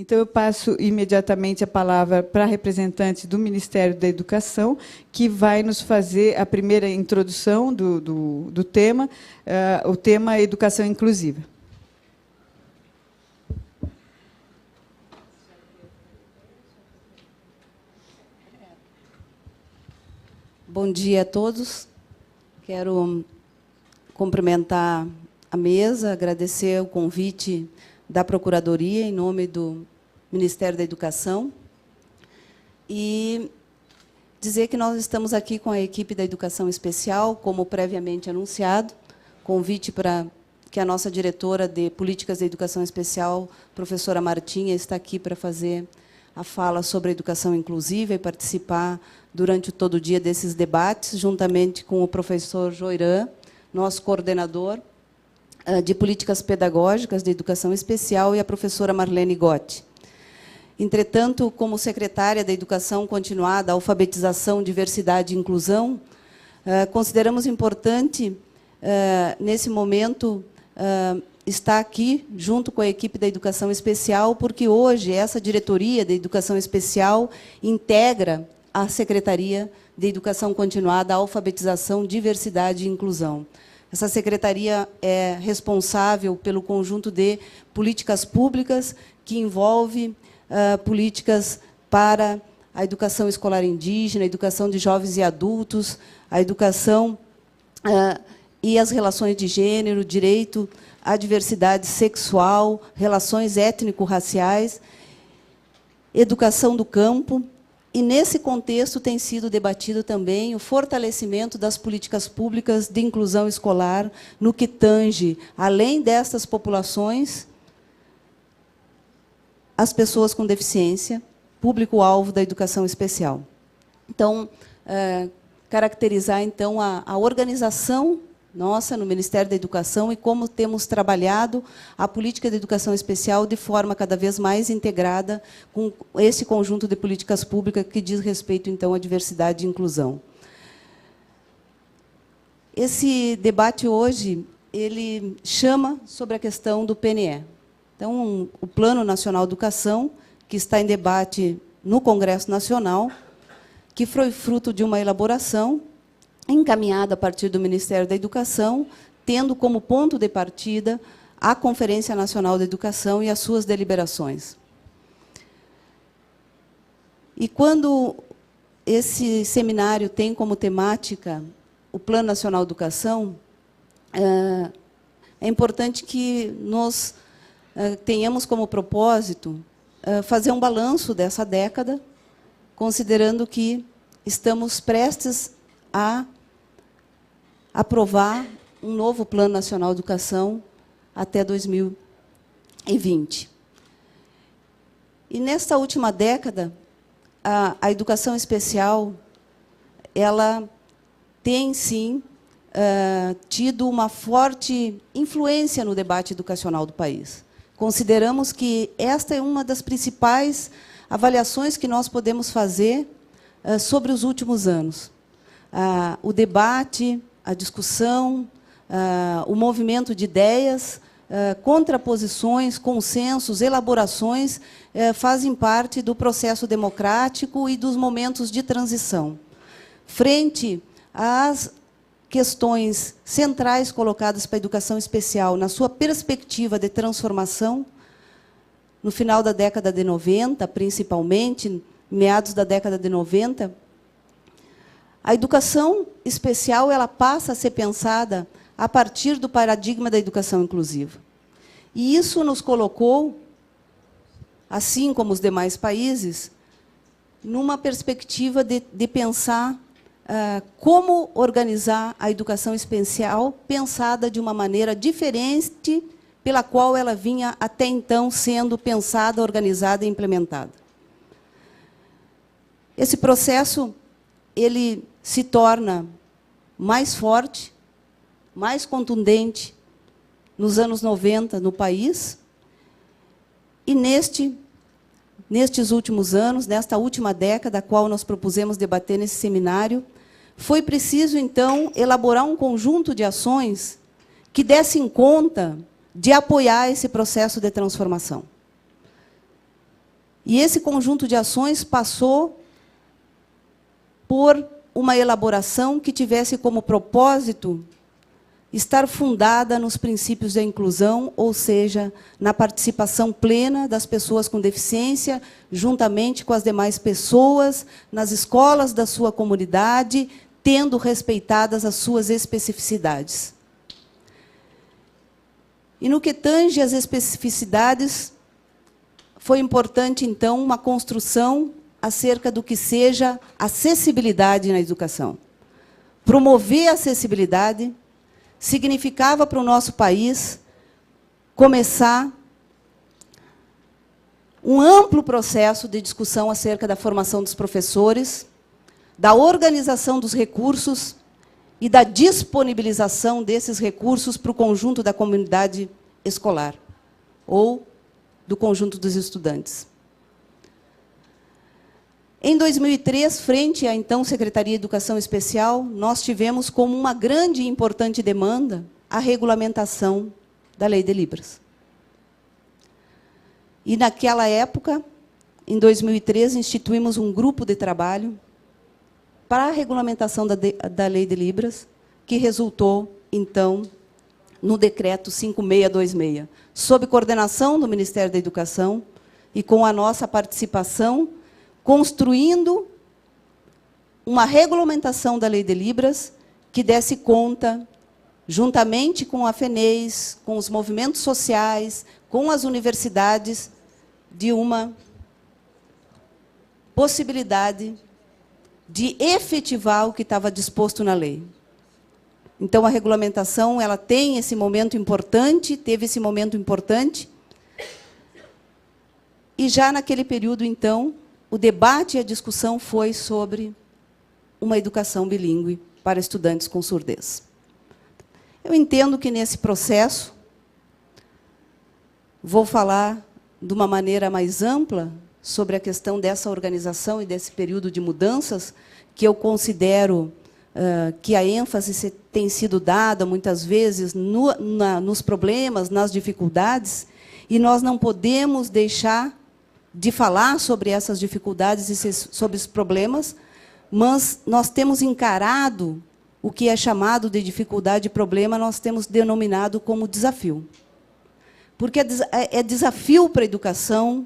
Então, eu passo imediatamente a palavra para a representante do Ministério da Educação, que vai nos fazer a primeira introdução do tema, o tema Educação Inclusiva. Bom dia a todos. Quero cumprimentar a mesa, agradecer o convite da Procuradoria, em nome do Ministério da Educação, e dizer que nós estamos aqui com a equipe da Educação Especial, como previamente anunciado, convite para que a nossa diretora de Políticas de Educação Especial, professora Martinha, está aqui para fazer a fala sobre a educação inclusiva e participar durante todo o dia desses debates, juntamente com o professor Joirã, nosso coordenador de Políticas Pedagógicas de Educação Especial, e a professora Marlene Gotti. Entretanto, como secretária da Educação Continuada, Alfabetização, Diversidade e Inclusão, consideramos importante, nesse momento, estar aqui, junto com a equipe da Educação Especial, porque hoje essa diretoria da Educação Especial integra a Secretaria de Educação Continuada, Alfabetização, Diversidade e Inclusão. Essa secretaria é responsável pelo conjunto de políticas públicas que envolve políticas para a educação escolar indígena, a educação de jovens e adultos, a educação e as relações de gênero, direito à diversidade sexual, relações étnico-raciais, educação do campo. E, nesse contexto, tem sido debatido também o fortalecimento das políticas públicas de inclusão escolar, no que tange, além destas populações, as pessoas com deficiência, público-alvo da educação especial. Então, caracterizar, então, a organização nossa no Ministério da Educação e como temos trabalhado a política de educação especial de forma cada vez mais integrada com esse conjunto de políticas públicas que diz respeito, então, à diversidade e inclusão. Esse debate hoje, ele chama sobre a questão do PNE. Então, o Plano Nacional de Educação, que está em debate no Congresso Nacional, que foi fruto de uma elaboração encaminhada a partir do Ministério da Educação, tendo como ponto de partida a Conferência Nacional da Educação e as suas deliberações. E quando esse seminário tem como temática o Plano Nacional de Educação, é importante que nós tenhamos como propósito fazer um balanço dessa década, considerando que estamos prestes a aprovar um novo Plano Nacional de Educação até 2020. E, nesta última década, a educação especial ela tem, sim, tido uma forte influência no debate educacional do país. Consideramos que esta é uma das principais avaliações que nós podemos fazer sobre os últimos anos. O debate, a discussão, o movimento de ideias, contraposições, consensos, elaborações, fazem parte do processo democrático e dos momentos de transição. Frente às questões centrais colocadas para a educação especial, na sua perspectiva de transformação, no final da década de 90, principalmente, meados da década de 90, a educação especial ela passa a ser pensada a partir do paradigma da educação inclusiva. E isso nos colocou, assim como os demais países, numa perspectiva de pensar como organizar a educação especial, pensada de uma maneira diferente pela qual ela vinha até então sendo pensada, organizada e implementada. Esse processo ele se torna mais forte, mais contundente nos anos 90 no país, e nestes últimos anos, nesta última década, a qual nós propusemos debater nesse seminário, foi preciso, então, elaborar um conjunto de ações que dessem conta de apoiar esse processo de transformação. E esse conjunto de ações passou por uma elaboração que tivesse como propósito estar fundada nos princípios da inclusão, ou seja, na participação plena das pessoas com deficiência, juntamente com as demais pessoas, nas escolas da sua comunidade, tendo respeitadas as suas especificidades. E no que tange às especificidades, foi importante, então, uma construção acerca do que seja acessibilidade na educação. Promover a acessibilidade significava para o nosso país começar um amplo processo de discussão acerca da formação dos professores, da organização dos recursos e da disponibilização desses recursos para o conjunto da comunidade escolar, ou do conjunto dos estudantes. Em 2003, frente à, então, Secretaria de Educação Especial, nós tivemos como uma grande e importante demanda a regulamentação da Lei de Libras. E, naquela época, em 2013, instituímos um grupo de trabalho para a regulamentação da Lei de Libras, que resultou, então, no Decreto 5626, sob coordenação do Ministério da Educação e com a nossa participação, construindo uma regulamentação da Lei de Libras que desse conta, juntamente com a FENEIS, com os movimentos sociais, com as universidades, de uma possibilidade de efetivar o que estava disposto na lei. Então, a regulamentação ela tem esse momento importante, teve esse momento importante, e já naquele período, então, o debate e a discussão foi sobre uma educação bilíngue para estudantes com surdez. Eu entendo que, nesse processo, vou falar de uma maneira mais ampla sobre a questão dessa organização e desse período de mudanças, que eu considero que a ênfase tem sido dada, muitas vezes, nos problemas, nas dificuldades, e nós não podemos deixar de falar sobre essas dificuldades e sobre os problemas, mas nós temos encarado o que é chamado de dificuldade e problema, nós temos denominado como desafio. Porque é desafio para a educação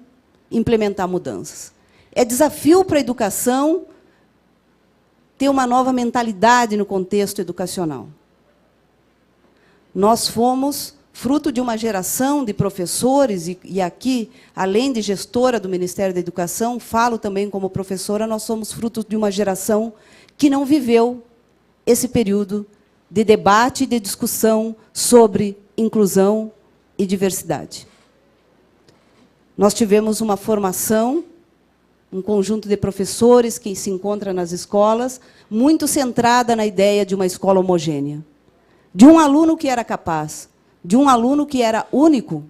implementar mudanças. É desafio para a educação ter uma nova mentalidade no contexto educacional. Nós fomos fruto de uma geração de professores, e aqui, além de gestora do Ministério da Educação, falo também como professora, nós somos fruto de uma geração que não viveu esse período de debate e de discussão sobre inclusão e diversidade. Nós tivemos uma formação, um conjunto de professores que se encontra nas escolas, muito centrada na ideia de uma escola homogênea, de um aluno que era capaz, de um aluno que era único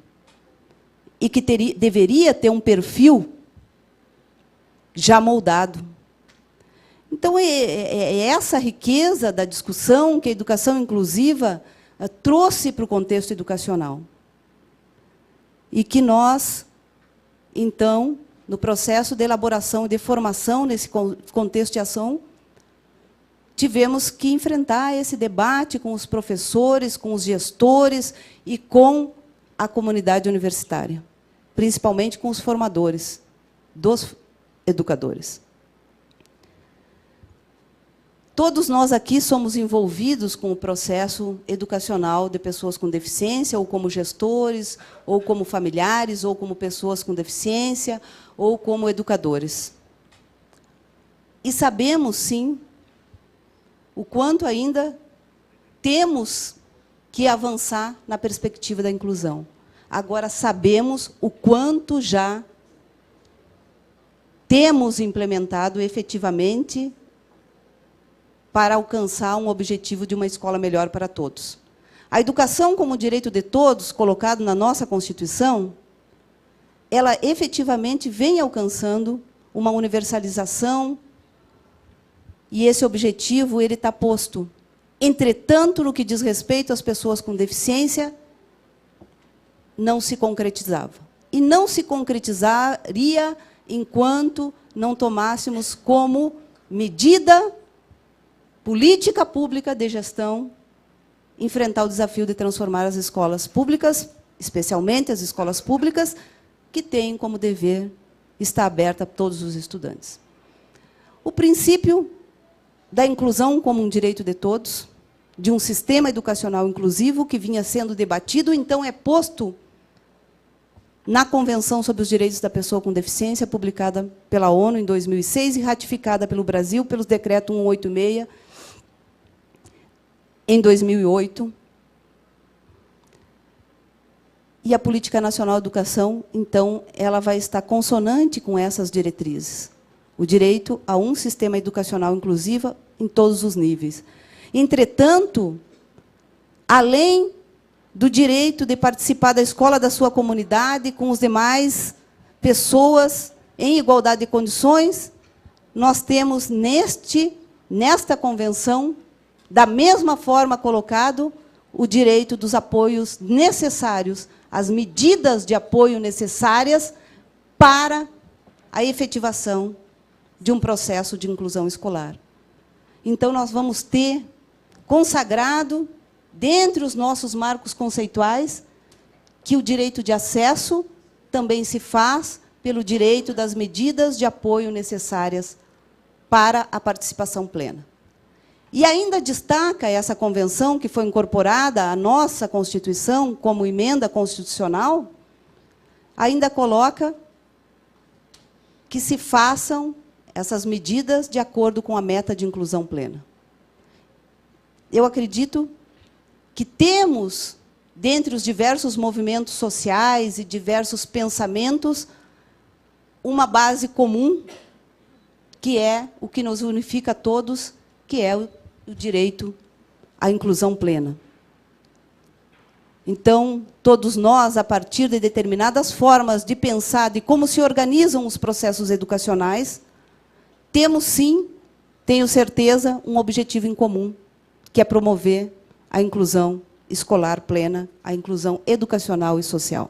e que deveria ter um perfil já moldado. Então, é essa riqueza da discussão que a educação inclusiva trouxe para o contexto educacional. E que nós, então, no processo de elaboração e de formação nesse contexto de ação, tivemos que enfrentar esse debate com os professores, com os gestores e com a comunidade universitária, principalmente com os formadores dos educadores. Todos nós aqui somos envolvidos com o processo educacional de pessoas com deficiência, ou como gestores, ou como familiares, ou como pessoas com deficiência, ou como educadores. E sabemos, sim, o quanto ainda temos que avançar na perspectiva da inclusão. Agora, sabemos o quanto já temos implementado efetivamente para alcançar um objetivo de uma escola melhor para todos. A educação como direito de todos, colocado na nossa Constituição, ela efetivamente vem alcançando uma universalização, e esse objetivo ele está posto. Entretanto, no que diz respeito às pessoas com deficiência, não se concretizava. E não se concretizaria enquanto não tomássemos como medida política pública de gestão enfrentar o desafio de transformar as escolas públicas, especialmente as escolas públicas, que têm como dever estar aberta a todos os estudantes. O princípio da inclusão como um direito de todos, de um sistema educacional inclusivo que vinha sendo debatido, então é posto na Convenção sobre os Direitos da Pessoa com Deficiência, publicada pela ONU em 2006 e ratificada pelo Brasil pelo Decreto 186, em 2008. E a Política Nacional de Educação, então, ela vai estar consonante com essas diretrizes. O direito a um sistema educacional inclusivo em todos os níveis. Entretanto, além do direito de participar da escola da sua comunidade com os demais pessoas em igualdade de condições, nós temos nesta convenção, da mesma forma colocado, o direito dos apoios necessários, as medidas de apoio necessárias para a efetivação de um processo de inclusão escolar. Então, nós vamos ter consagrado, dentre os nossos marcos conceituais, que o direito de acesso também se faz pelo direito das medidas de apoio necessárias para a participação plena. E ainda destaca essa convenção, que foi incorporada à nossa Constituição como emenda constitucional, ainda coloca que se façam essas medidas de acordo com a meta de inclusão plena. Eu acredito que temos, dentre os diversos movimentos sociais e diversos pensamentos, uma base comum, que é o que nos unifica a todos, que é o direito à inclusão plena. Então, todos nós, a partir de determinadas formas de pensar de como se organizam os processos educacionais, temos, sim, tenho certeza, um objetivo em comum, que é promover a inclusão escolar plena, a inclusão educacional e social.